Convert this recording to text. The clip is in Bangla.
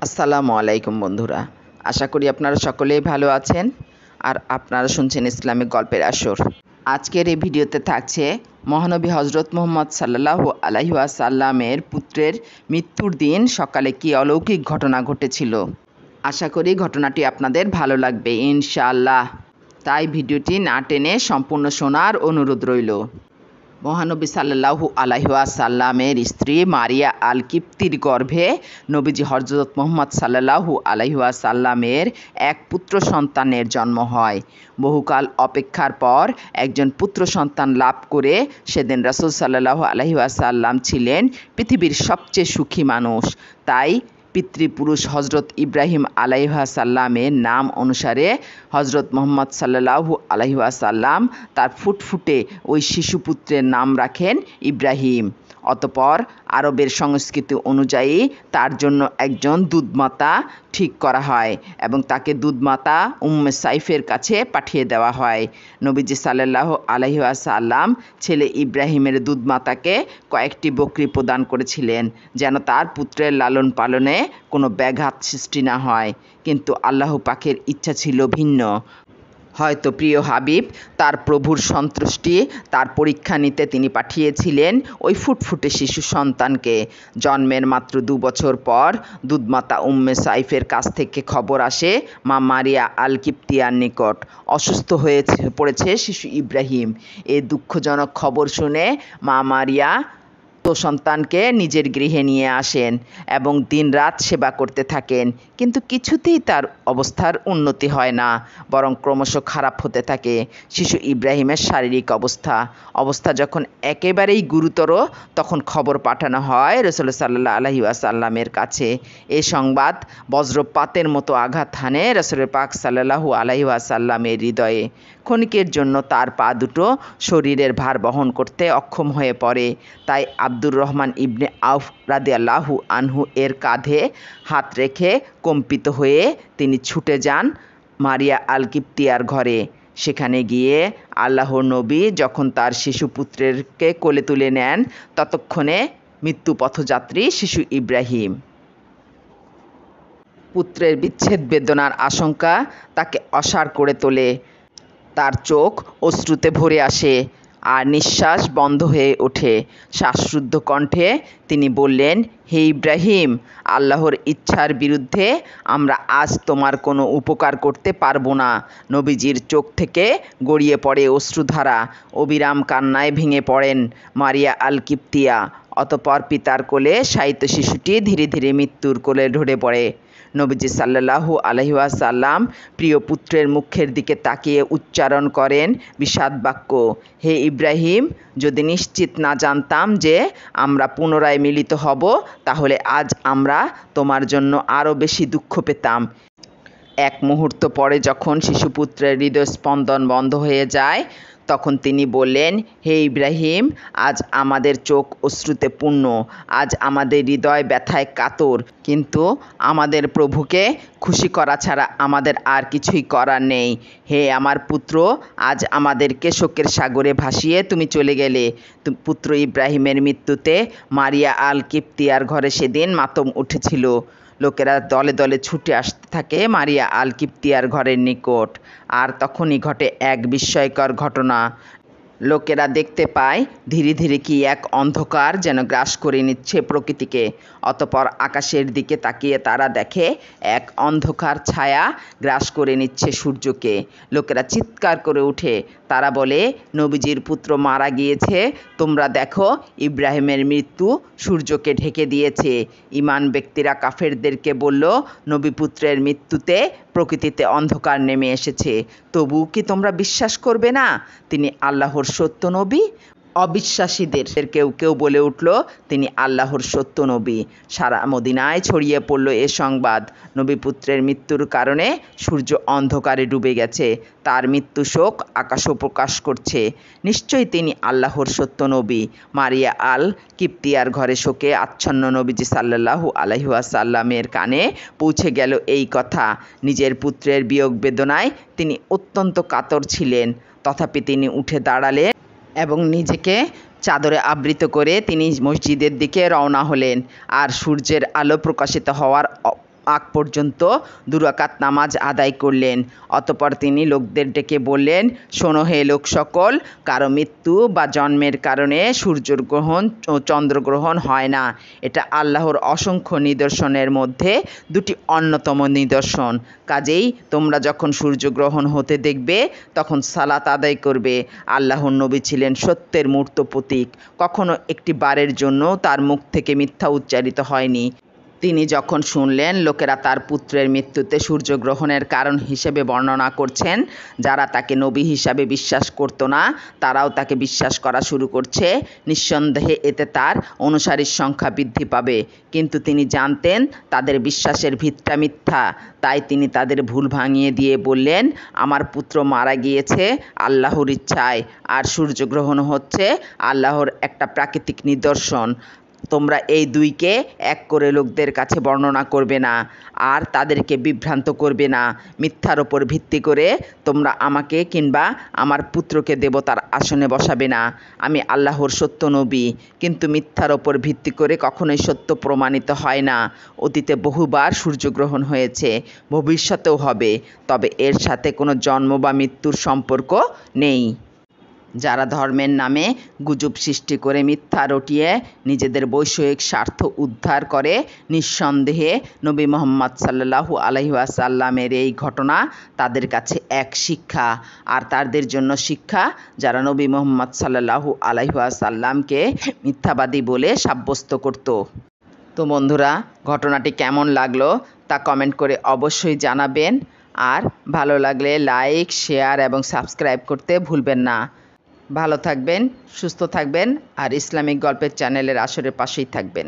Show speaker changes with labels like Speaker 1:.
Speaker 1: আসসালামু আলাইকুম বন্ধুরা, আশা করি আপনারা সকলেই ভালো আছেন আর আপনারা শুনছেন ইসলামিক গল্পের আসর। আজকের এই ভিডিওতে থাকছে মহানবী হজরত মুহাম্মদ সাল্লাল্লাহু আলাইহি ওয়াসাল্লামের পুত্রের মৃত্যুর দিন সকালে কী অলৌকিক ঘটনা ঘটেছিল। আশা করি ঘটনাটি আপনাদের ভালো লাগবে ইনশাআল্লাহ, তাই ভিডিওটি না টেনে সম্পূর্ণ শোনার অনুরোধ রইল। মহানবী সাল্লাল্লাহু আলাইহি ওয়াসাল্লামের স্ত্রী মারিয়া আল কিপ্তির গর্ভে নবীজি হজরত মুহাম্মদ সাল্লাল্লাহু আলাইহি ওয়াসাল্লামের এক পুত্র সন্তানের জন্ম হয়। বহুকাল অপেক্ষার পর একজন পুত্র সন্তান লাভ করে সেদিন রাসূল সাল্লাল্লাহু আলাইহি ওয়াসাল্লাম ছিলেন পৃথিবীর সবচেয়ে সুখী মানুষ। তাই পিতৃপুরুষ হজরত ইব্রাহিম আলাইহিসাল্লামের নাম অনুসারে হজরত মুহাম্মদ সাল্লাল্লাহু আলাইহি ওয়াসাল্লাম তার ফুটফুটে ওই শিশুপুত্রের নাম রাখেন ইব্রাহিম। অতঃপর আরবের সংস্কৃতি অনুযায়ী তার জন্য একজন দুধমাতা ঠিক করা হয় এবং তাকে দুধমাতা উম্মে সাইফের কাছে পাঠিয়ে দেওয়া হয়। নবীজি সাল্লাল্লাহু আলাইহি ওয়াসাল্লাম ছেলে ইব্রাহিমের দুধমাতাকে কয়েকটি বকরি প্রদান করেছিলেন যেন তার পুত্রের লালন পালনে কোনো ব্যাঘাত সৃষ্টি না হয়, কিন্তু আল্লাহ পাকের ইচ্ছা ছিল ভিন্ন। হয়তো প্রিয় হাবিব তার প্রভুর সন্তুষ্টি তার পরীক্ষা নিতে তিনি পাঠিয়েছিলেন ওই ফুটফুটে শিশু সন্তানকে। জন্মের মাত্র 2 বছর পর দুধমাতা উম্মে সাইফের কাছ থেকে খবর আসে মা মারিয়া আল কিপ্তিয়ার নিকট অসুস্থ পড়েছে শিশু ইব্রাহিম। এই দুঃখজনক খবর শুনে মা মারিয়া সন্তানকে নিজের গৃহে নিয়ে আসেন এবং দিনরাত সেবা করতে থাকেন, কিন্তু কিছুতেই তার অবস্থার উন্নতি হয় না, বরং ক্রমশ খারাপ হতে থাকে। শিশু ইব্রাহিমের শারীরিক অবস্থা যখন একেবারেই গুরুতর, তখন খবর পাঠানো হয় রাসূল সাল্লাল্লাহু আলাইহি ওয়াসাল্লামের কাছে। এই সংবাদ বজ্রপাতের মতো আঘাত হানে রাসূল পাক সাল্লাল্লাহু আলাইহি ওয়াসাল্লামের হৃদয়ে। ক্ষণিকের জন্য তার পা দুটো শরীরের ভার বহন করতে অক্ষম হয়ে পড়ে। তাই আব্দুর রহমান ইবনে আউফ রাদিয়াল্লাহু আনহু এর কাঁধে হাত রেখে কম্পিত হয়ে তিনি ছুটে যান মারিয়া আল কিপ্তিয়ার ঘরে। সেখানে গিয়ে আল্লাহর নবী যখন তার শিশুপুত্রকে কোলে তুলে নেন, ততক্ষণে মৃত্যু পথযাত্রী শিশু ইব্রাহিম। পুত্রের বিচ্ছেদ বেদনার আশঙ্কা তাকে অসাড় করে তোলে। তার চোখ অশ্রুতে ভরে আসে আর নিঃশ্বাস বন্ধ হয়ে ওঠে। শ্বাসরুদ্ধ কণ্ঠে তিনি বললেন, হে ইব্রাহিম, আল্লাহর ইচ্ছার বিরুদ্ধে আমরা আজ তোমার কোনো উপকার করতে পারবো না। নবীজির চোখ থেকে গড়িয়ে পড়ে অশ্রুধারা। অবিরাম কান্নায় ভেঙে পড়েন মারিয়া আল কিপ্তিয়া। অতঃপর পিতার কোলে শায়িত শিশুটি ধীরে ধীরে মৃত্যুর কোলে ঢলে পড়ে। নবীজি সাল্লাল্লাহু আলাইহি ওয়াসাল্লাম প্রিয় পুত্রের মুখের দিকে তাকিয়ে উচ্চারণ করেন বিষাদ বাক্য, হে ইব্রাহিম, যদি নিশ্চিত না জানতাম যে আমরা পুনরায় মিলিত হব, তাহলে আজ আমরা তোমার জন্য আরও বেশি দুঃখ পেতাম। এক মুহূর্ত পরে যখন শিশুপুত্রের হৃদস্পন্দন বন্ধ হয়ে যায়, তখন তিনি বললেন, হে ইব্রাহিম, আজ আমাদের চোখ অশ্রুতে পূর্ণ, আজ আমাদের হৃদয় ব্যথায় কাতর, কিন্তু আমাদের প্রভুকে খুশি করা ছাড়া আমাদের আর কিছুই করার নেই। হে আমার পুত্র, আজ আমাদেরকে শোকের সাগরে ভাসিয়ে তুমি চলে গেলে। পুত্র ইব্রাহিমের মৃত্যুতে মারিয়া আল কিপ্তিয়ার ঘরে সেদিন মাতম উঠেছিল। লোকেরা দলে দলে ছুটে আসতে থাকে মারিয়া আল কিপ্তিয়ার ঘরের নিকট। আর তখনই ঘটে এক বিস্ময়কর ঘটনা। লোকেরা দেখতে পায় ধীরে ধীরে কি এক অন্ধকার যেন গ্রাস করে নিচ্ছে প্রকৃতিকে। অতঃপর আকাশের দিকে তাকিয়ে তারা দেখে এক অন্ধকার ছায়া গ্রাস করে নিচ্ছে সূর্যকে। লোকেরা চিৎকার করে ওঠে, তারা বলে, নবীজির পুত্র মারা গিয়েছে, তোমরা দেখো, ইব্রাহিমের মৃত্যু সূর্যকে ঢেকে দিয়েছে। ঈমান ব্যক্তিরা কাফেরদেরকে বলল, নবীপুত্রের মৃত্যুতে প্রকৃতিতে অন্ধকার নেমে এসেছে, তবু কি তোমরা বিশ্বাস করবে না তিনি আল্লাহর সত্য নবী? অবিশ্বাসীদের কেউ কেউ বলে উঠল, তিনি আল্লাহর সত্য নবী। সারা মদিনায় ছড়িয়ে পড়ল এ সংবাদ, নবীপুত্রের মৃত্যুর কারণে সূর্য অন্ধকারে ডুবে গেছে, তার মৃত্যু শোক আকাশও প্রকাশ করছে, নিশ্চয়ই তিনি আল্লাহর সত্য নবী। মারিয়া আল কিপ্তিয়ার ঘরে শোকে আচ্ছন্ন নবীজি সাল্লাল্লাহু আলাইহি ওয়াসাল্লামের কানে পৌঁছে গেল এই কথা। নিজের পুত্রের বিয়োগ বেদনায় তিনি অত্যন্ত কাতর ছিলেন, তথাপি তিনি উঠে দাঁড়ালেন এবং নিজেকে চাদরে আবৃত করে তিনি মসজিদের দিকে রওনা হলেন। আর সূর্যের আলো প্রকাশিত হওয়ার আগ পর্যন্ত 2 রাকাত নামাজ আদায় করলেন। অতঃপর তিনি লোকদের ডেকে বললেন, শোনো হে লোক সকল, কারো মৃত্যু বা জন্মের কারণে সূর্যগ্রহণ ও চন্দ্রগ্রহণ হয় না। এটা আল্লাহর অসংখ্য নিদর্শনের মধ্যে 2টি অন্যতম নিদর্শন। কাজেই তোমরা যখন সূর্যগ্রহণ হতে দেখবে তখন সালাত আদায় করবে। আল্লাহর নবী ছিলেন সত্যের মূর্ত প্রতীক। কখনো একটি বারের জন্যও তার মুখ থেকে মিথ্যা উচ্চারিত হয়নি। তিনি যখন শুনলেন লোকেরা তার পুত্রের মৃত্যুতে সূর্যগ্রহণের কারণ হিসেবে বর্ণনা করছেন, যারা তাকে নবী হিসাবে বিশ্বাস করত না তারাও তাকে বিশ্বাস করা শুরু করছে, নিঃসন্দেহে এতে তার অনুসারীর সংখ্যা বৃদ্ধি পাবে। কিন্তু তিনি জানতেন তাদের বিশ্বাসের ভিতটা মিথ্যা। তাই তিনি তাদের ভুল ভাঙিয়ে দিয়ে বললেন, আমার পুত্র মারা গিয়েছে আল্লাহর ইচ্ছায়, আর সূর্যগ্রহণ হচ্ছে আল্লাহর একটা প্রাকৃতিক নিদর্শন। তোমরা এই 2কে এক করে লোকদের কাছে বর্ণনা করবে না আর তাদেরকে বিভ্রান্ত করবে না। মিথ্যার ওপর ভিত্তি করে তোমরা আমাকে কিংবা আমার পুত্রকে দেবতার আসনে বসাবে না। আমি আল্লাহর সত্য নবী, কিন্তু মিথ্যার ওপর ভিত্তি করে কখনোই সত্য প্রমাণিত হয় না। অতীতে বহুবার সূর্যগ্রহণ হয়েছে, ভবিষ্যতেও হবে, তবে এর সাথে কোনো জন্ম বা মৃত্যুর সম্পর্ক নেই। যারা ধর্মের নামে গুজব সৃষ্টি করে মিথ্যা রটিয়ে নিজেদের বৈষয়িক স্বার্থ উদ্ধার করে, নিঃসন্দেহে নবী মুহাম্মদ সাল্লাল্লাহু আলাইহি ওয়াসাল্লামের এই ঘটনা তাদের কাছে এক শিক্ষা, আর তাদের জন্য শিক্ষা যারা নবী মুহাম্মদ সাল্লাল্লাহু আলাইহি ওয়াসাল্লামকে মিথ্যাবাদী বলে সাব্যস্ত করত। তো বন্ধুরা, ঘটনাটি কেমন লাগলো তা কমেন্ট করে অবশ্যই জানাবেন, আর ভালো লাগলে লাইক, শেয়ার এবং সাবস্ক্রাইব করতে ভুলবেন না। ভালো থাকবেন, সুস্থ থাকবেন, আর ইসলামিক গল্পের চ্যানেলের আসরের পাশেই থাকবেন।